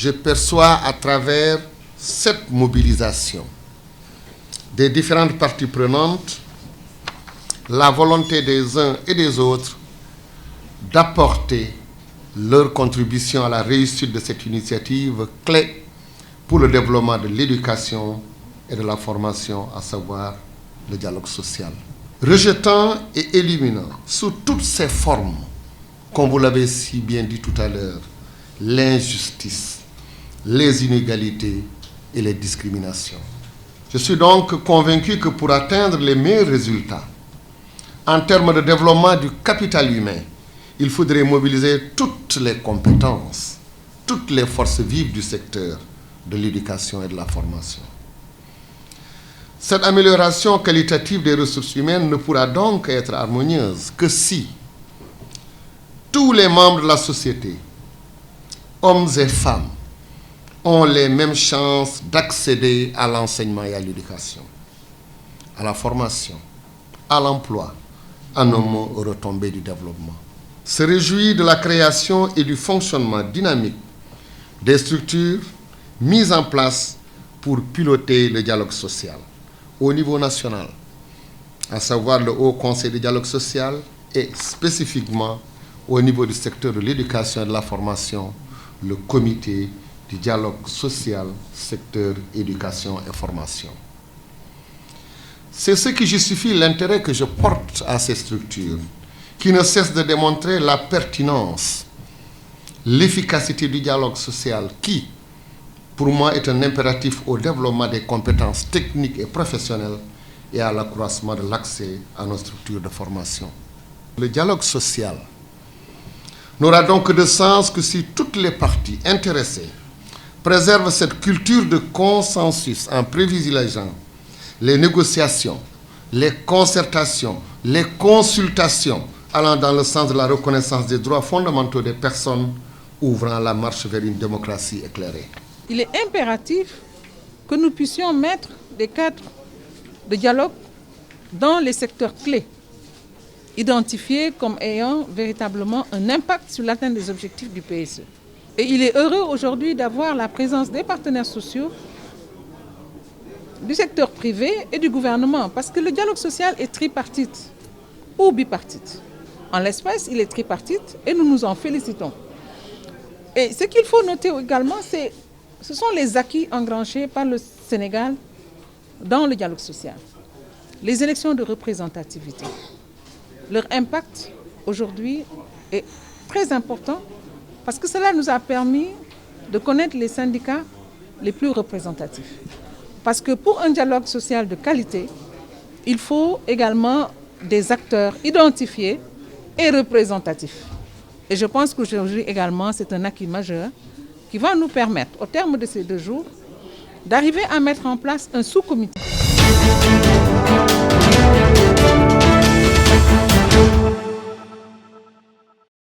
Je perçois à travers cette mobilisation des différentes parties prenantes la volonté des uns et des autres d'apporter leur contribution à la réussite de cette initiative clé pour le développement de l'éducation et de la formation, à savoir le dialogue social. Rejetant et éliminant sous toutes ses formes, comme vous l'avez si bien dit tout à l'heure, l'injustice, les inégalités et les discriminations. Je suis donc convaincu que pour atteindre les meilleurs résultats en termes de développement du capital humain, il faudrait mobiliser toutes les compétences, toutes les forces vives du secteur de l'éducation et de la formation. Cette amélioration qualitative des ressources humaines ne pourra donc être harmonieuse que si tous les membres de la société, hommes et femmes, ont les mêmes chances d'accéder à l'enseignement et à l'éducation, à la formation, à l'emploi, en un mot aux retombées du développement. Se réjouit de la création et du fonctionnement dynamique des structures mises en place pour piloter le dialogue social au niveau national, à savoir le Haut Conseil du dialogue social et spécifiquement au niveau du secteur de l'éducation et de la formation, le comité du dialogue social, secteur éducation et formation. C'est ce qui justifie l'intérêt que je porte à ces structures, qui ne cessent de démontrer la pertinence, l'efficacité du dialogue social, qui, pour moi, est un impératif au développement des compétences techniques et professionnelles et à l'accroissement de l'accès à nos structures de formation. Le dialogue social n'aura donc de sens que si toutes les parties intéressées préservent cette culture de consensus en privilégiant les négociations, les concertations, les consultations allant dans le sens de la reconnaissance des droits fondamentaux des personnes, ouvrant la marche vers une démocratie éclairée. Il est impératif que nous puissions mettre des cadres de dialogue dans les secteurs clés, identifiés comme ayant véritablement un impact sur l'atteinte des objectifs du PSE. Et il est heureux aujourd'hui d'avoir la présence des partenaires sociaux, du secteur privé et du gouvernement, parce que le dialogue social est tripartite ou bipartite. En l'espèce, il est tripartite et nous nous en félicitons. Et ce qu'il faut noter également, ce sont les acquis engrangés par le Sénégal dans le dialogue social. Les élections de représentativité. Leur impact aujourd'hui est très important parce que cela nous a permis de connaître les syndicats les plus représentatifs. Parce que pour un dialogue social de qualité, il faut également des acteurs identifiés et représentatifs. Et je pense qu'aujourd'hui également, c'est un acquis majeur qui va nous permettre, au terme de ces 2 jours, d'arriver à mettre en place un sous-comité.